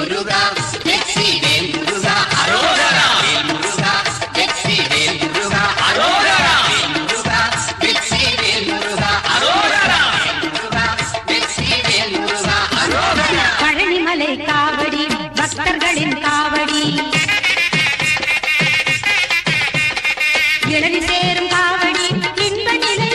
முருகா வெற்றி வேல் முருகா அரோகரா வேல் முருகா வெற்றி வேல் முருகா அரோகரா வேல் முருகா வெற்றி வேல் முருகா அரோகரா வேல் முருகா வெற்றி வேல் முருகா அரோகரா பழனிமலை காவடி பக்தர்களின் காவடி இளவி சேரும் காவடி இன்ப நிலை